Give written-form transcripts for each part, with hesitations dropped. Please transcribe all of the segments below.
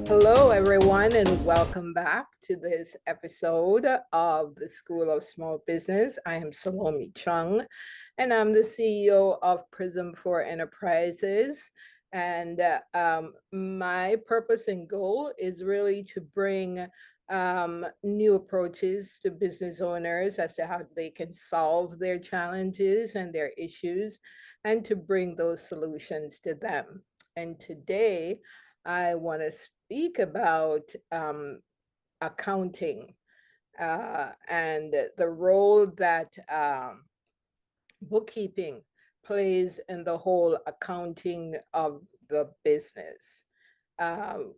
Hello, everyone, and welcome back to this episode of the School of Small Business. I am Salome Chung, and I'm the CEO of Prism 4 Enterprises. And my purpose and goal is really to bring new approaches to business owners as to how they can solve their challenges and their issues, and to bring those solutions to them. And today, I want to speak about accounting and the role that bookkeeping plays in the whole accounting of the business. Um,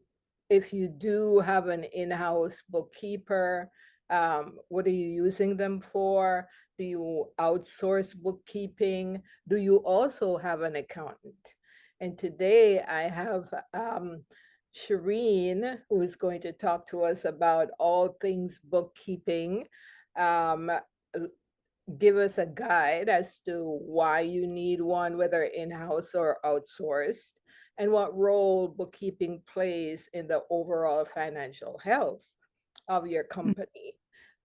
if you do have an in-house bookkeeper, what are you using them for? Do you outsource bookkeeping? Do you also have an accountant? And today I have Shireen, who is going to talk to us about all things bookkeeping. Um, Give us a guide as to why you need one, whether in-house or outsourced, and what role bookkeeping plays in the overall financial health of your company.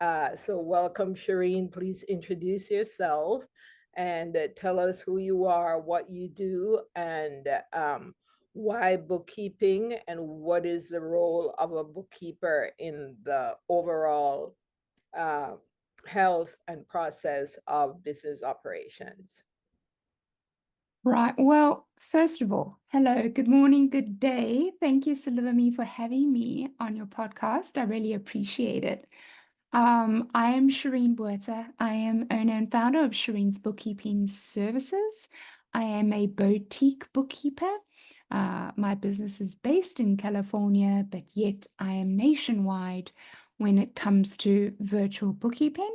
So welcome, Shireen. Please introduce yourself and tell us who you are, what you do, and why bookkeeping, and what is the role of a bookkeeper in the overall uh, health and process of business operations. Right. Well, first of all, hello, good morning, good day. Thank you, Salome, for having me on your podcast. I really appreciate it. I am Shireen Buerta. I am owner and founder of Shireen's Bookkeeping Services. I am a boutique bookkeeper. My business is based in California, but yet I am nationwide when it comes to virtual bookkeeping.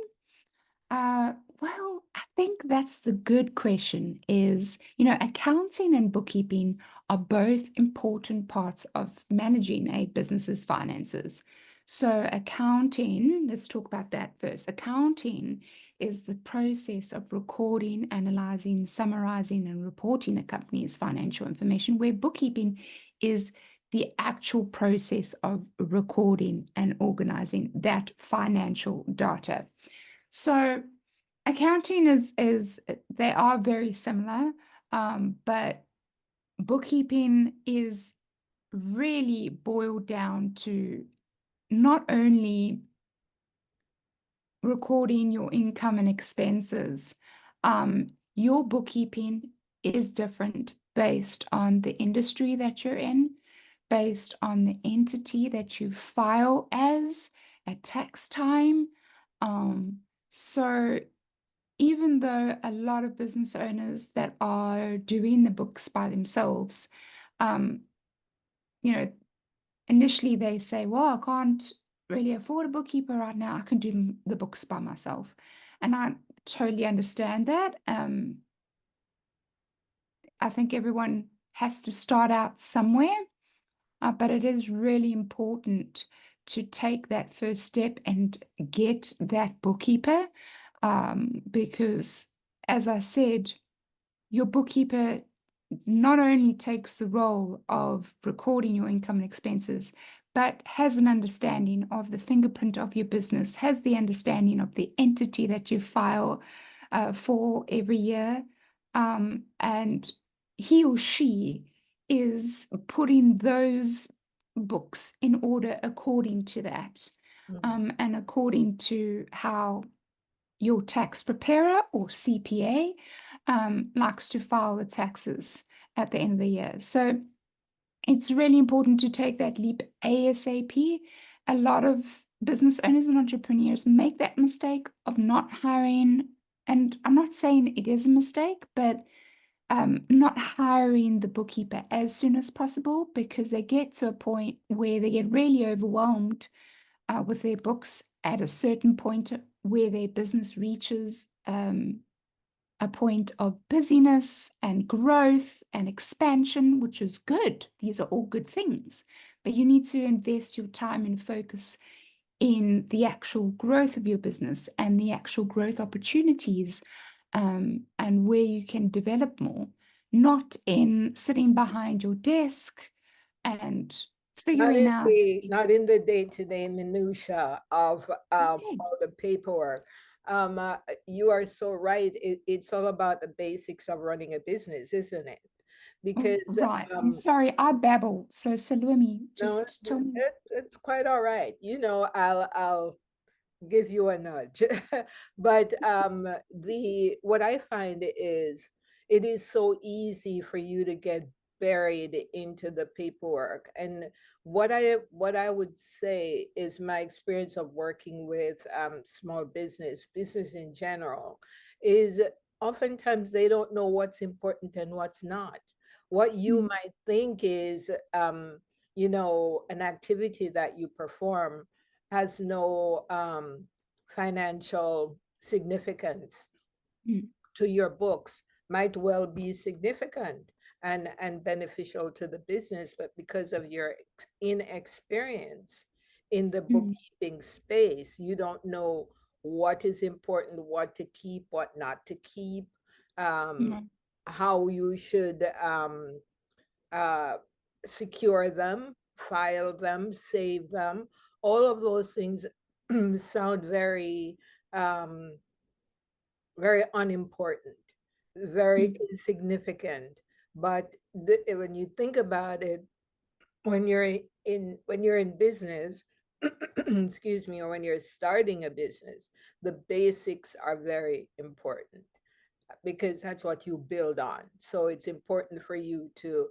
Well, I think that's the good question is, accounting and bookkeeping are both important parts of managing a business's finances. So accounting, let's talk about that first. Accounting is the process of recording, analyzing, summarizing, and reporting a company's financial information, where bookkeeping is the actual process of recording and organizing that financial data. So accounting is they are very similar, but bookkeeping is really boiled down to not only recording your income and expenses. Your bookkeeping is different based on the industry that you're in, based on the entity that you file as at tax time. So even though a lot of business owners that are doing the books by themselves, um, initially they say, well, I can't really afford a bookkeeper right now. I can do the books by myself. And I totally understand that. I think everyone has to start out somewhere, but it is really important to take that first step and get that bookkeeper, because, as I said, your bookkeeper not only takes the role of recording your income and expenses, but has an understanding of the fingerprint of your business, has the understanding of the entity that you file for every year, and he or she is putting those books in order according to that, and according to how your tax preparer or CPA likes to file the taxes at the end of the year. So it's really important to take that leap ASAP. A lot of business owners and entrepreneurs make that mistake of not hiring, and I'm not saying it is a mistake, but not hiring the bookkeeper as soon as possible, because they get to a point where they get really overwhelmed with their books at a certain point where their business reaches a point of busyness and growth and expansion, which is good. These are all good things, but you need to invest your time and focus in the actual growth of your business and the actual growth opportunities, and where you can develop more, not in sitting behind your desk and figuring out. Not in the day-to-day minutia of Yes. all the paperwork. You are so right. It's all about the basics of running a business, isn't it? Because Right. I'm sorry, I babble. So Salome, no, just tell me. it's quite all right. You know, I'll give you a nudge. But what I find is it is so easy for you to get buried into the paperwork. And what I would say is my experience of working with small business in general, is oftentimes they don't know what's important and what's not. What you might think is an activity that you perform has no financial significance Mm, to your books, might well be significant and beneficial to the business, but because of your inexperience in the mm, bookkeeping space, you don't know what is important, what to keep, what not to keep, um, mm, how you should uh, secure them, file them, save them. All of those things sound um, very unimportant, very mm, insignificant. But when you think about it, when you're in business, excuse me, or when you're starting a business, the basics are very important because that's what you build on. So it's important for you to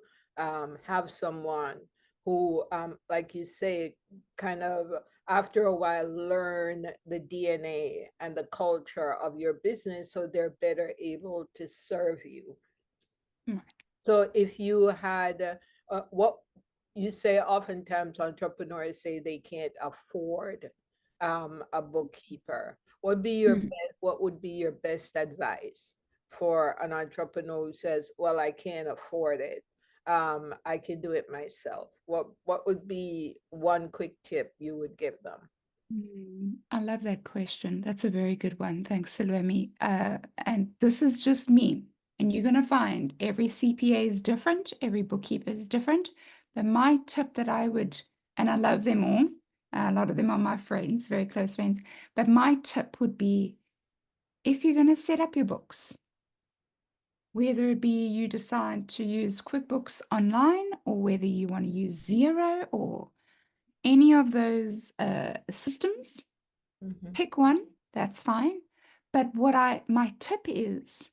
have someone who, like you say, kind of after a while learn the DNA and the culture of your business so they're better able to serve you. mm, So if you had what you say, oftentimes entrepreneurs say they can't afford a bookkeeper. mm. What would be your best advice for an entrepreneur who says, "Well, I can't afford it. I can do it myself." What would be one quick tip you would give them? I love that question. That's a very good one. Thanks, Salome. And this is just me. And you're going to find every CPA is different, every bookkeeper is different. But my tip that I would, and I love them all, a lot of them are my friends, very close friends. But my tip would be if you're going to set up your books, whether it be you decide to use QuickBooks Online or whether you want to use Xero or any of those systems, Mhm. pick one, that's fine. But my tip is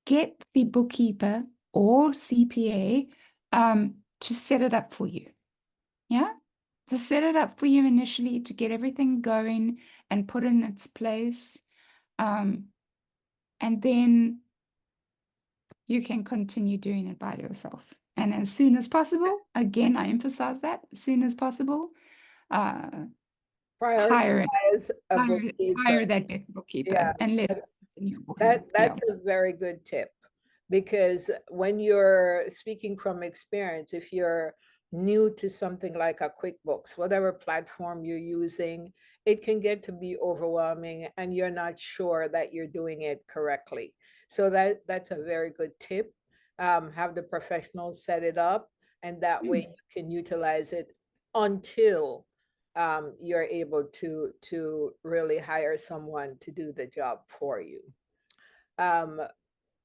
get the bookkeeper or CPA to set it up for you. Yeah? To set it up for you initially to get everything going and put in its place. And then you can continue doing it by yourself. And as soon as possible, again, I emphasize that, as soon as possible, uh, hire it. Prioritize a Hire bookkeeper. that bookkeeper Yeah. and let it continue That booking. Yeah. that's a very good tip because when you're speaking from experience, if you're new to something like a QuickBooks, whatever platform you're using, it can get to be overwhelming and you're not sure that you're doing it correctly. So that's a very good tip. Have the professionals set it up, and that way Mm, you can utilize it until you're able to really hire someone to do the job for you. um,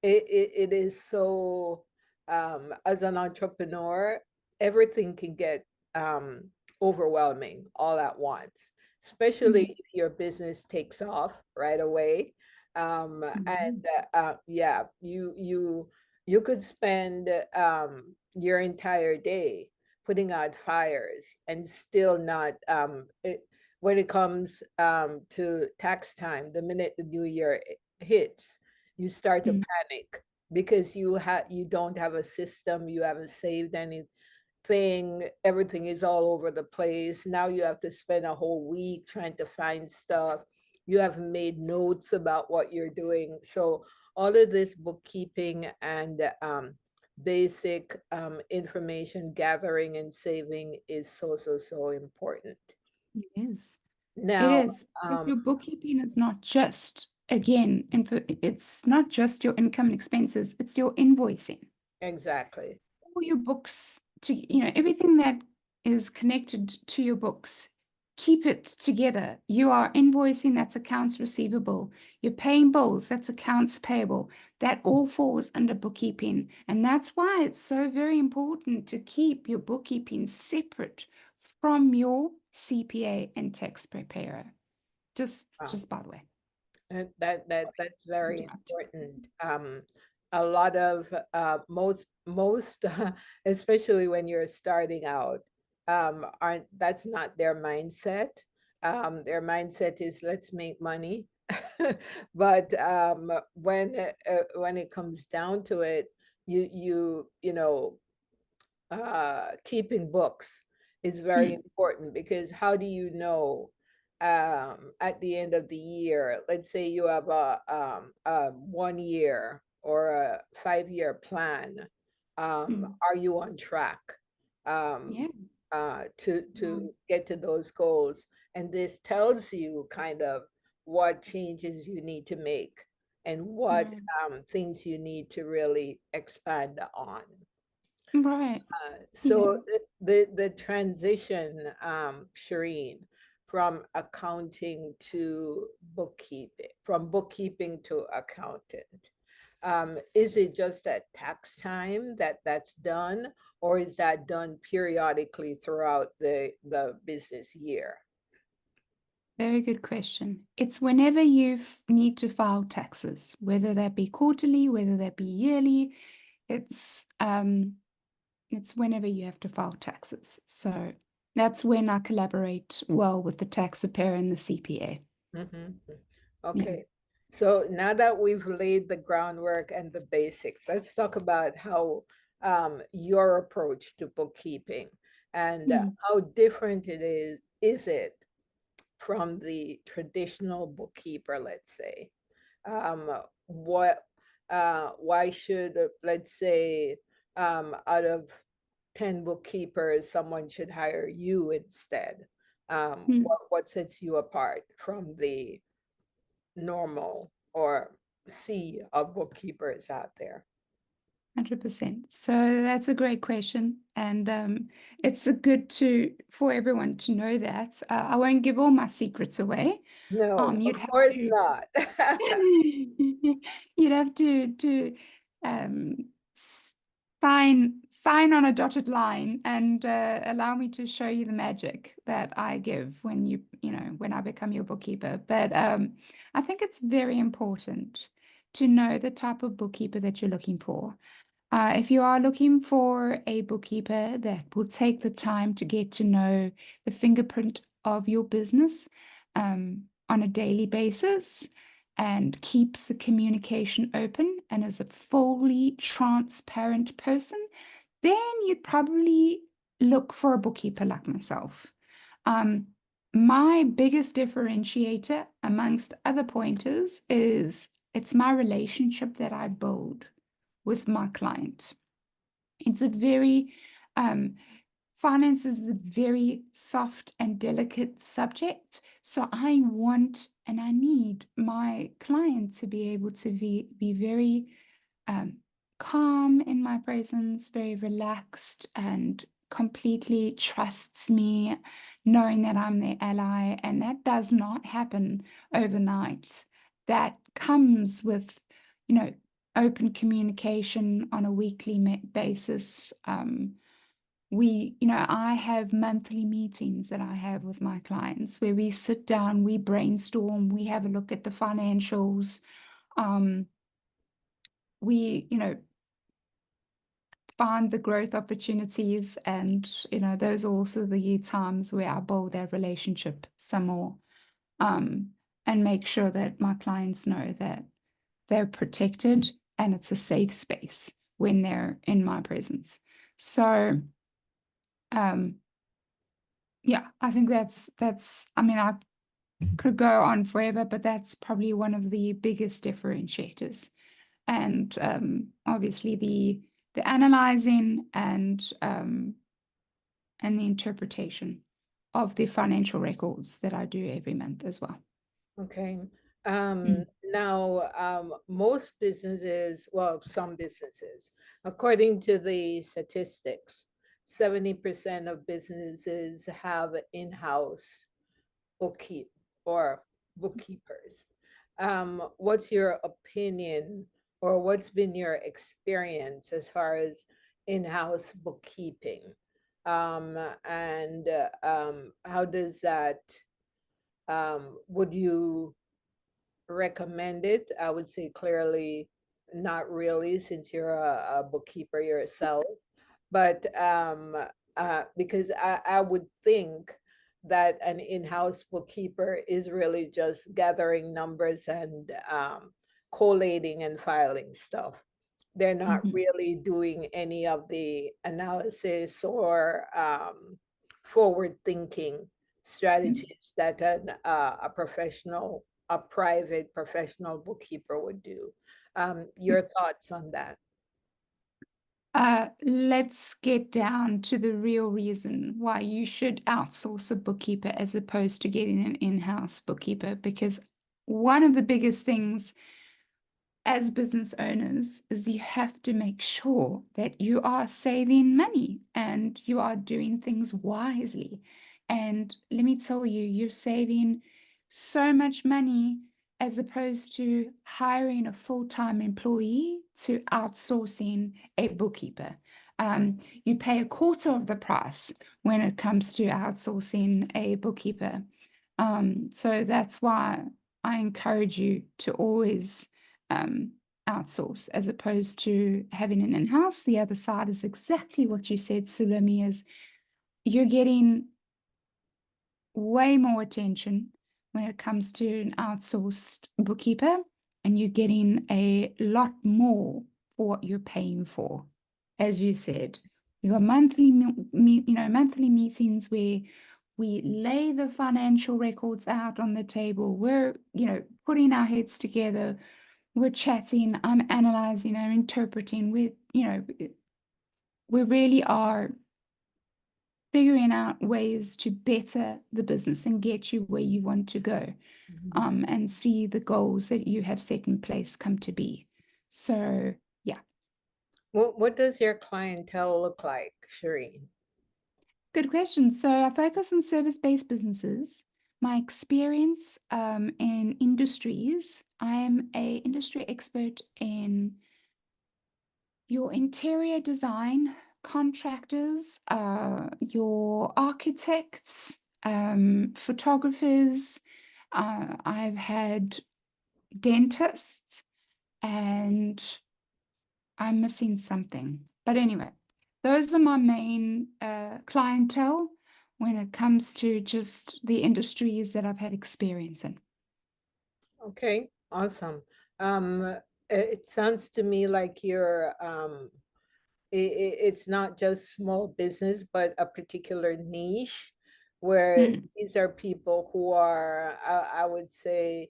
it is so, as an entrepreneur, everything can get um, overwhelming all at once, especially mm, if your business takes off right away. mm, And yeah, you could spend your entire day putting out fires and still not when it comes to tax time, the minute the new year hits, you start to mm, panic because you don't have a system, you haven't saved anything, everything is all over the place. Now you have to spend a whole week trying to find stuff. You haven't made notes about what you're doing. So all of this bookkeeping and basic information gathering and saving is so important. It is. It Now, is. If um, your bookkeeping is not just, again, it's not just your income and expenses, it's your invoicing. exactly. All your books to, everything that is connected to your books. Keep it together. You are invoicing, that's accounts receivable. You're paying bills, that's accounts payable. That all falls under bookkeeping. And that's why it's so very important to keep your bookkeeping separate from your CPA and tax preparer. Just by the way. That's very Right. important. A lot of most especially when you're starting out, aren't that's not their mindset. Their mindset is let's make money. But when it comes down to it, you know, keeping books is very Mm, important, because how do you know at the end of the year, let's say you have a 1 year or a 5 year plan, mm. are you on track Yeah. to get to those goals? And this tells you kind of what changes you need to make and what Right. things you need to really expand on. Right. Yeah. So the transition, Shireen, from accounting to bookkeeping, from bookkeeping to accountant, is it just at tax time that that's done, or is that done periodically throughout the business year? Very good question. It's whenever you need to file taxes, whether that be quarterly, whether that be yearly. It's whenever you have to file taxes. So that's when I collaborate well with the tax preparer and the CPA. Mhm. Yeah. Okay, so now that we've laid the groundwork and the basics, let's talk about how your approach to bookkeeping and Mm. how different is it from the traditional bookkeeper, let's say. What, why should, let's say, out of 10 bookkeepers, someone should hire you instead? Mm. What sets you apart from the normal or sea of bookkeepers out there? 100%. So that's a great question, and it's a good to for everyone to know that. I won't give all my secrets away. No, You'd of have course to not. you'd have to um, sign on a dotted line and allow me to show you the magic that I give when when I become your bookkeeper. But I think it's very important to know the type of bookkeeper that you're looking for. If you are looking for a bookkeeper that will take the time to get to know the fingerprint of your business on a daily basis and keeps the communication open and is a fully transparent person, then you'd probably look for a bookkeeper like myself. Um, my biggest differentiator, amongst other pointers, is it's my relationship that I build with my client. It's a very, um, finance is a very soft and delicate subject. So I want and I need my client to be able to be very um, calm in my presence, very relaxed, and completely trusts me, knowing that I'm their ally. And that does not happen overnight. That comes with, you know, open communication on a weekly basis. I have monthly meetings that I have with my clients where we sit down, we brainstorm, we have a look at the financials. Um, we, find the growth opportunities, and those are also the times where I build that relationship some more, um, and make sure that my clients know that they're protected and it's a safe space when they're in my presence. So um, yeah, I think that's I mean, I could go on forever, but that's probably one of the biggest differentiators. And obviously the analyzing and the interpretation of the financial records that I do every month as well. Okay. Mm. Now, most businesses, well, some businesses, according to the statistics, 70% of businesses have in-house bookkeepers. What's your opinion, or what's been your experience as far as in-house bookkeeping? And how does that, would you recommend it? I would say clearly not really, since you're a bookkeeper yourself. But because I would think that an in-house bookkeeper is really just gathering numbers and collating and filing stuff. They're not Mhm. really doing any of the analysis or forward thinking strategies that a professional, a private professional bookkeeper would do. Your thoughts on that? Let's get down to the real reason why you should outsource a bookkeeper as opposed to getting an in-house bookkeeper. Because one of the biggest things as business owners is you have to make sure that you are saving money and you are doing things wisely. And let me tell you, you're saving so much money as opposed to hiring a full-time employee to outsourcing a bookkeeper. You pay a quarter of the price when it comes to outsourcing a bookkeeper. So that's why I encourage you to always outsource as opposed to having an in-house. The other side is exactly what you said, Sulemi, is you're getting way more attention when it comes to an outsourced bookkeeper, and you're getting a lot more for what you're paying for. As you said, you have monthly monthly meetings where we lay the financial records out on the table. We're putting our heads together, we're chatting, I'm analyzing, I'm interpreting. We really are figuring out ways to better the business and get you where you want to go, and see the goals that you have set in place come to be. So, yeah. What does your clientele look like, Shireen? Good question. So I focus on service-based businesses. My experience in industries, I am a industry expert in your interior design, contractors, your architects, photographers. I've had dentists, and I'm missing something. But anyway, those are my main clientele when it comes to just the industries that I've had experience in. Okay, awesome. It sounds to me like you're it's not just small business, but a particular niche where Mm, these are people who are, I would say,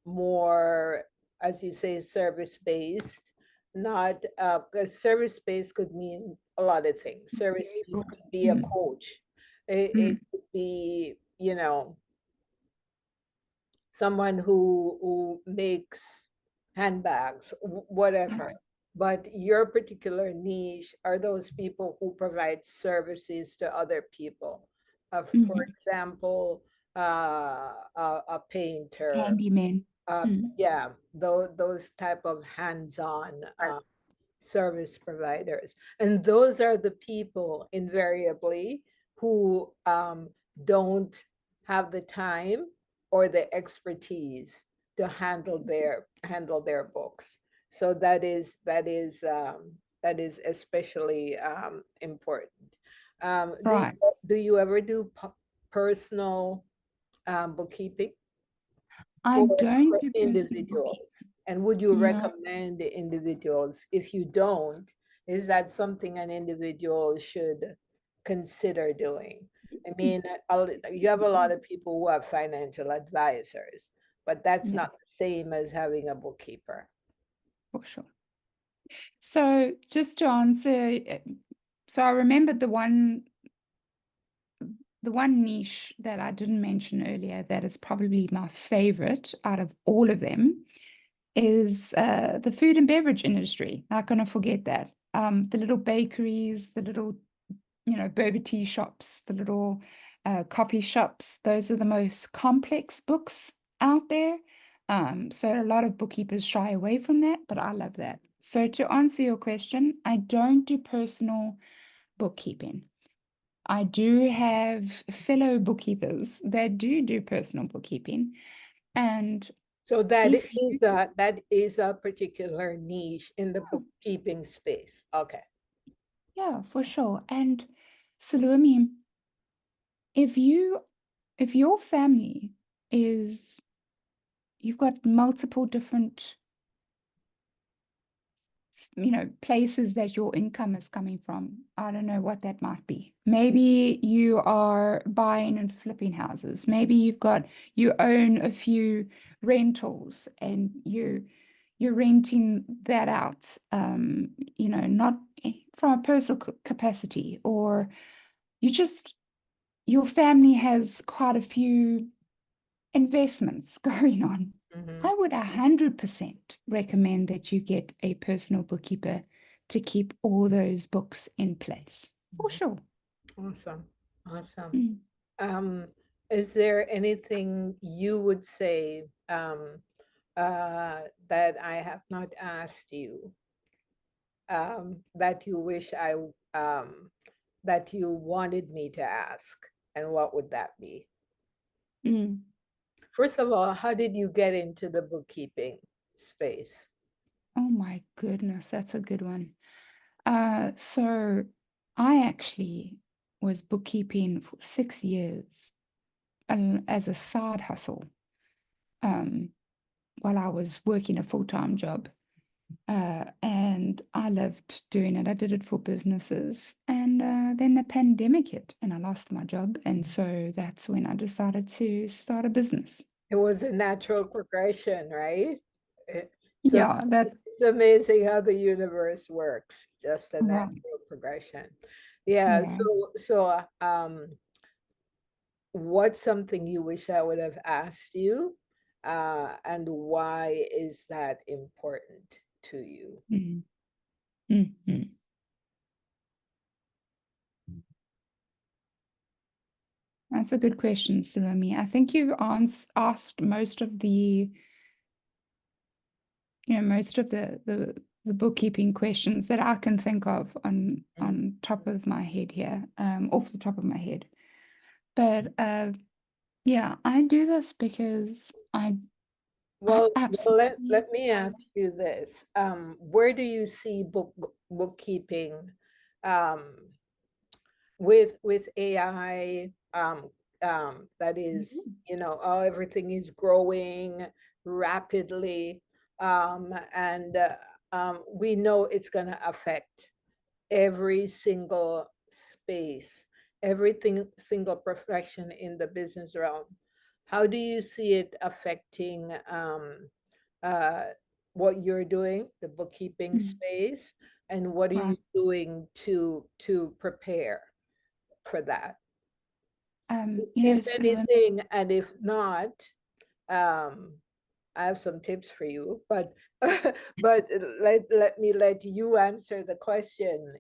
more, as you say, service based. Not because service based could mean a lot of things. Service very based broad. could be a Mm, coach. It mm, could be, someone who makes handbags, whatever. mm, But your particular niche are those people who provide services to other people. For mhm. example, a painter, Handyman. uh, Mm, yeah, those type of hands-on service providers. And those are the people invariably who don't have the time or the expertise to handle their books. So that is especially important. right. Do you ever do personal bookkeeping I for don't do personal bookkeeping. individuals? And would you No. recommend the individuals? If you don't, is that something an individual should consider doing? I mean, you have a lot of people who have financial advisors, but that's Yeah, not the same as having a bookkeeper. for sure. So just to answer, so I remembered the one niche that I didn't mention earlier that is probably my favorite out of all of them is the food and beverage industry. Not going to forget that. The little bakeries, the little boba tea shops, the little coffee shops. Those are the most complex books out there. So a lot of bookkeepers shy away from that, but I love that. So to answer your question, I don't do personal bookkeeping. I do have fellow bookkeepers that do personal bookkeeping. And So that if you, is a particular niche in the bookkeeping space. Okay. yeah, for sure. And Salome, if your family is, you've got multiple different places that your income is coming from. I don't know what that might be. Maybe you are buying and flipping houses. Maybe you own a few rentals and you're renting that out, not from a personal capacity, or your family has quite a few investments going on. Mhm. I would 100% recommend that you get a personal bookkeeper to keep all those books in place, for sure. Awesome. Awesome. Mm. Um, is there anything you would say that I have not asked you that you wish that you wanted me to ask? And what would that be? Mm. First of all, how did you get into the bookkeeping space? Oh my goodness, that's a good one. So I actually was bookkeeping for 6 years as a side hustle um, while I was working a full-time job. And I loved doing it. I did it for businesses. And then the pandemic hit and I lost my job. And so that's when I decided to start a business. It was a natural progression, right? So Yeah, that's it's amazing how the universe works, just a right. natural progression. Yeah, Yeah. what's something you wish I would have asked you? And why is that important to you? Mm, mm, mm. That's a good question, Salome. I think you asked most of the bookkeeping questions that I can think of on top of my head here, off the top of my head. But yeah, I do this because I Well, absolutely let me love. ask you this. Where do you see bookkeeping um, with AI that is, Mhm. how everything is growing rapidly, and we know it's going to affect every single space, single profession in the business realm. How do you see it affecting uh, what you're doing, the bookkeeping Mm. space, and what are you Right. doing to prepare for that? If Salome. anything, and if not, um, I have some tips for you, but but let you answer the question,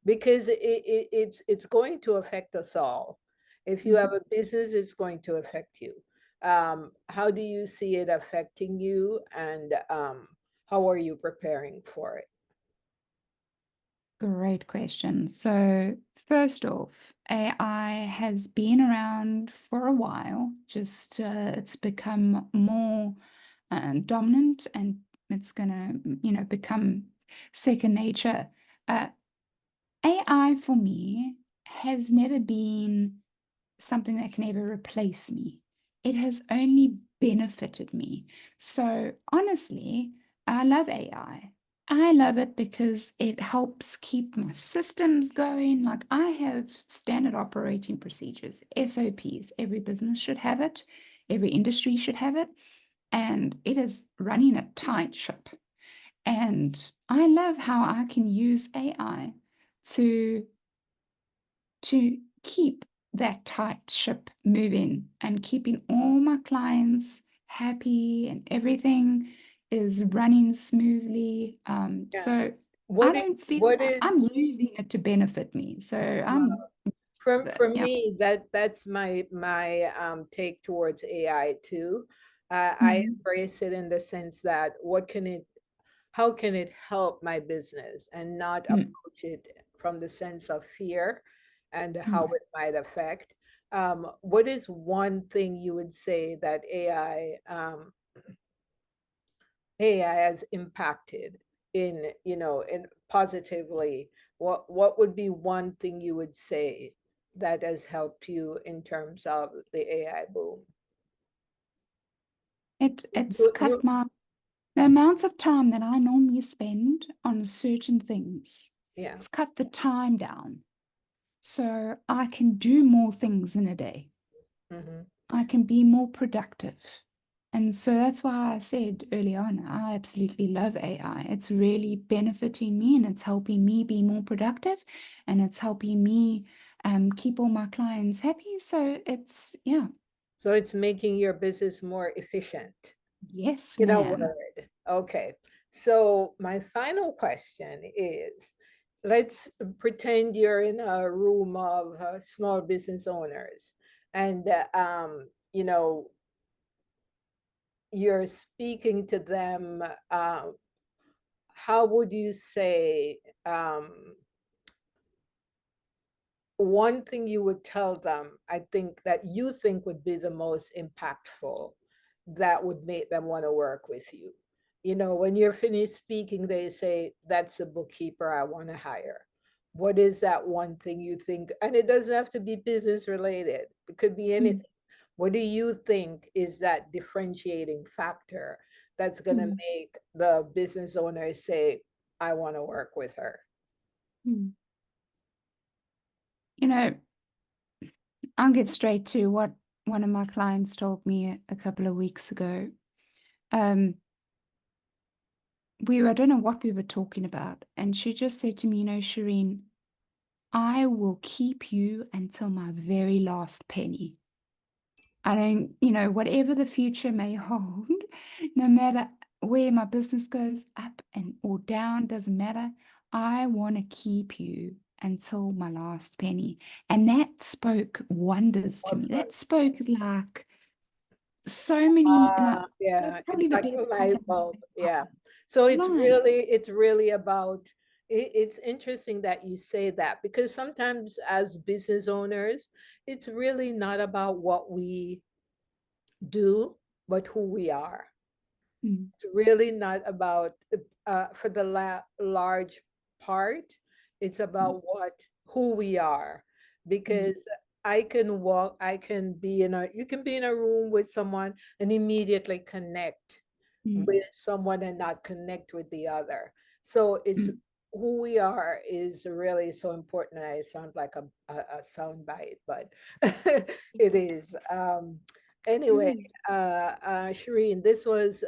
because it's going to affect us all. If you have Mhm. a business, it's going to affect you. How do you see it affecting you, and how are you preparing for it? Great question. So, first off, AI has been around for a while, just it's become more dominant and it's going to, become second nature. Uh, AI for me has never been something that can ever replace me. It has only benefited me. So honestly, I love AI. I love it because it helps keep my systems going. Like I have standard operating procedures, SOPs. Every business should have it. Every industry should have it. And it is running a tight ship. And I love how I can use AI to keep that tight ship moving and keeping all my clients happy and everything is running smoothly. Yeah. What is, don't feel what that is, I'm using it to benefit me. So I'm, for yeah. me, that's my take towards AI too. I Mm, embrace it in the sense that how can it help my business, and not mm, approach it from the sense of fear and how mm. it might affect. What is one thing you would say that AI has impacted in positively? What would be one thing you would say that has helped you in terms of the AI boom? It's cut the amounts of time that I normally spend on certain things. Yeah. It's cut the time down. So I can do more things in a day. Hmm. I can be more productive. And so that's why I said early on, I absolutely love AI. It's really benefiting me and it's helping me be more productive and it's helping me keep all my clients happy. So it's, yeah, So it's making your business more efficient. yes, In a ma'am. word. Okay. So my final question is, let's pretend you're in a room of small business owners, and you're speaking to them. How would you say, one thing you would tell them, I think, that you think would be the most impactful, that would make them want to work with you? When you're finished speaking, they say, that's a bookkeeper I want to hire. What is that one thing you think? And it doesn't have to be business related, it could be Mm, anything. What do you think is that differentiating factor that's going to mm, make the business owner say, I want to work with her? mm. You know, I'll get straight to what one of my clients told me a couple of weeks ago. Um, I don't know what we were talking about. And she just said to me, Shireen, I will keep you until my very last penny. I don't, whatever the future may hold, no matter where my business goes up and or down, doesn't matter. I want to keep you until my last penny. And that spoke wonders to me. That spoke like so many, like, Yeah, that's probably it's the like a best light compliment bulb. I've Yeah. So line. it's really about, it's interesting that you say that, because sometimes as business owners, it's really not about what we do, but who we are. Mm, It's really not about, for the large part, it's mm, about who we are. mm, Because I can be you can be in a room with someone and immediately connect mm, with someone and not connect with the other. So it's mm. who we are is really so important. I sound like a sound bite, but it is. It Anyway, is. Shireen, this was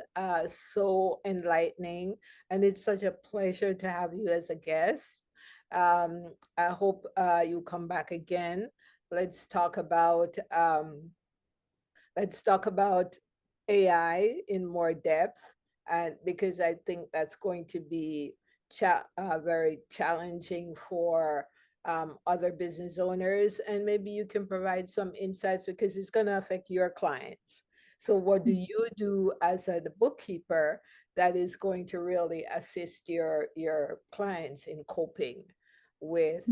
so enlightening, and it's such a pleasure to have you as a guest. I hope you come back again. Let's talk about um, let's talk about AI in more depth, and because I think that's going to be very challenging for other business owners, and maybe you can provide some insights because it's going to affect your clients. So, what do Mm, you do as a bookkeeper that is going to really assist your clients in coping mm. with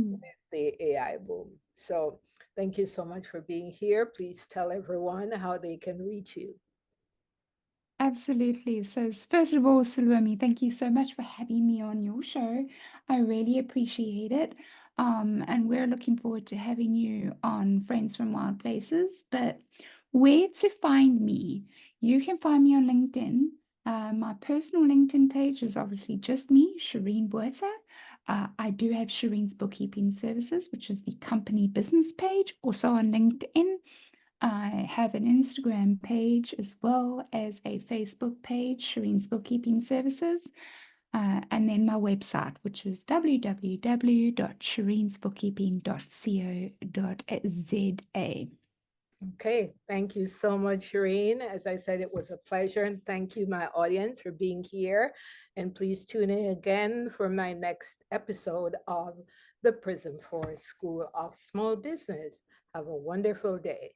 the AI boom? So, thank you so much for being here. Please tell everyone how they can reach you. Absolutely. So, first of all, Salome, thank you so much for having me on your show. I really appreciate it. And we're looking forward to having you on Friends from Wild Places. But where to find me? You can find me on LinkedIn. My personal LinkedIn page is obviously just me, Shireen Buerta. I do have Shireen's Bookkeeping Services, which is the company business page, also on LinkedIn. I have an Instagram page as well as a Facebook page, Shireen's Bookkeeping Services, and then my website, which is www.shireensbookkeeping.co.za. Okay, thank you so much, Shireen. As I said, it was a pleasure, and thank you, my audience, for being here. And please tune in again for my next episode of the Prism Forest School of Small Business. Have a wonderful day.